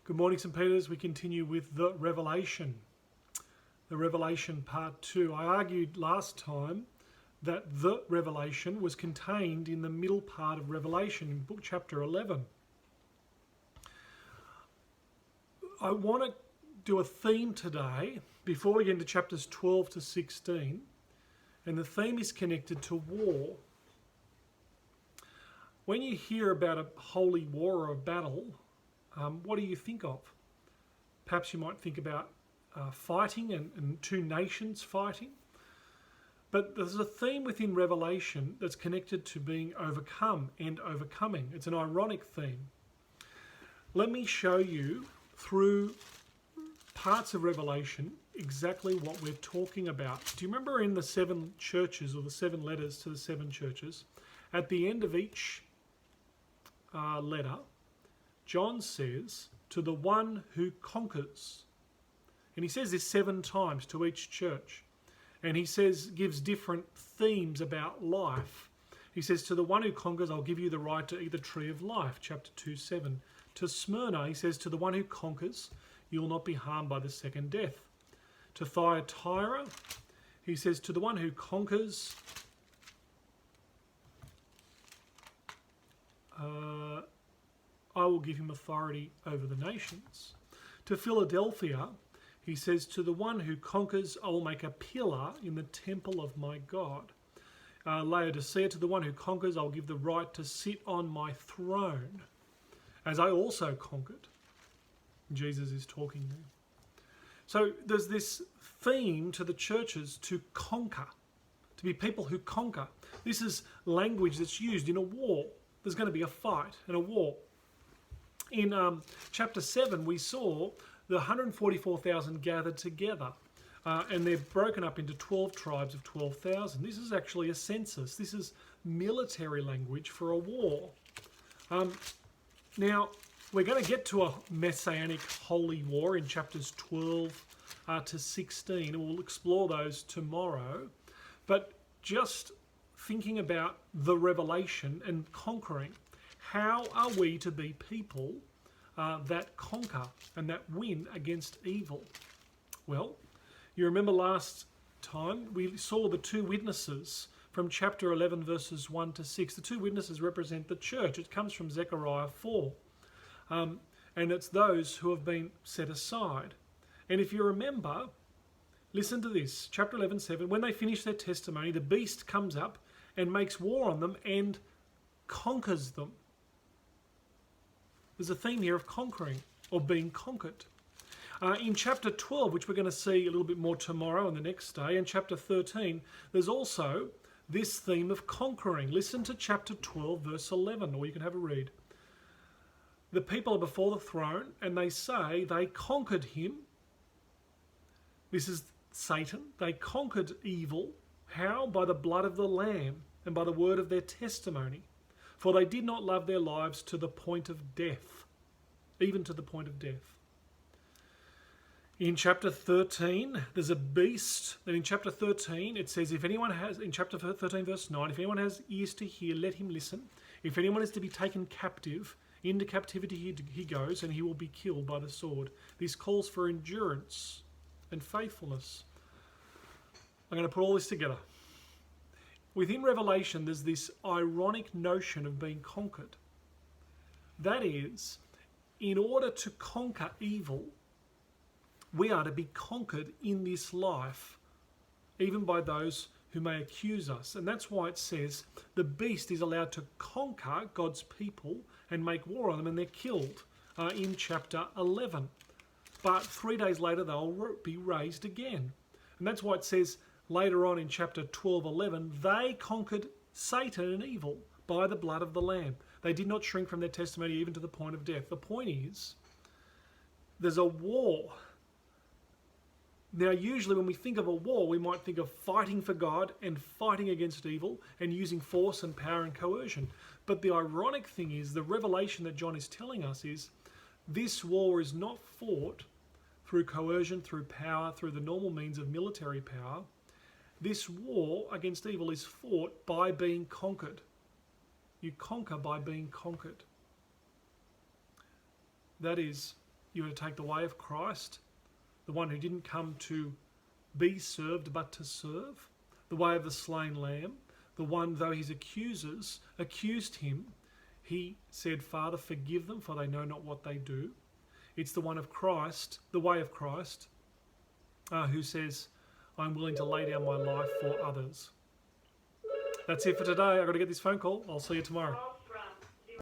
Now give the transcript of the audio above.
Good morning, St. Peter's. We continue with the Revelation part 2. I argued last time that the Revelation was contained in the middle part of Revelation in book chapter 11. I want to do a theme today before we get into chapters 12 to 16, and the theme is connected to war. When you hear about a holy war or a battle, what do you think of? Perhaps you might think about fighting and two nations fighting. But there's a theme within Revelation that's connected to being overcome and overcoming. It's an ironic theme. Let me show you through parts of Revelation exactly what we're talking about. Do you remember in the 7 churches, or the 7 letters to the 7 churches, at the end of each letter, John says, to the one who conquers. And he says this 7 times to each church. And he gives different themes about life. He says, to the one who conquers, I'll give you the right to eat the tree of life, chapter 2:7. To Smyrna, he says, to the one who conquers, you will not be harmed by the second death. To Thyatira, he says, to the one who conquers, I will give him authority over the nations. To Philadelphia, he says, to the one who conquers, I will make a pillar in the temple of my God. Laodicea, to the one who conquers, I will give the right to sit on my throne, as I also conquered. Jesus is talking there. So there's this theme to the churches to conquer, to be people who conquer. This is language that's used in a war. There's going to be a fight and a war. In chapter 7, we saw the 144,000 gathered together, and they're broken up into 12 tribes of 12,000. This is actually a census. This is military language for a war. Now, we're going to get to a messianic holy war in chapters 12 to 16, and we'll explore those tomorrow. But just thinking about the revelation and conquering, how are we to be people that conquer and that win against evil? Well, you remember last time we saw the 2 witnesses from chapter 11 verses 1 to 6. The 2 witnesses represent the church. It comes from Zechariah 4. And it's those who have been set aside. And if you remember, listen to this. Chapter 11:7. When they finish their testimony, the beast comes up and makes war on them and conquers them. There's a theme here of conquering or being conquered. In chapter 12, which we're going to see a little bit more tomorrow and the next day, and chapter 13, there's also this theme of conquering. Listen to chapter 12, verse 11, or you can have a read. The people are before the throne, and they say they conquered him. This is Satan. They conquered evil. How? By the blood of the Lamb and by the word of their testimony. For they did not love their lives to the point of death, even to the point of death. In chapter 13, there's a beast. And in chapter 13, it says, if anyone has, in chapter 13, verse 9, if anyone has ears to hear, let him listen. If anyone is to be taken captive, into captivity he goes, and he will be killed by the sword. This calls for endurance and faithfulness. I'm going to put all this together. Within Revelation, there's this ironic notion of being conquered. That is, in order to conquer evil, we are to be conquered in this life, even by those who may accuse us. And that's why it says the beast is allowed to conquer God's people and make war on them, and they're killed in chapter 11. But 3 days later, they'll be raised again. And that's why it says later on in chapter 12:11, they conquered Satan and evil by the blood of the Lamb. They did not shrink from their testimony even to the point of death. The point is, there's a war. Now, usually when we think of a war, we might think of fighting for God and fighting against evil and using force and power and coercion. But the ironic thing is, the revelation that John is telling us is, this war is not fought through coercion, through power, through the normal means of military power. This war against evil is fought by being conquered. You conquer by being conquered. That is you were to take the way of Christ, the one who didn't come to be served but to serve, the way of the slain lamb, the one, though his accusers accused him, he said, Father, forgive them, for they know not what they do. It's the one of Christ, the way of Christ, who says, I'm willing to lay down my life for others. That's it for today. I've got to get this phone call. I'll see you tomorrow.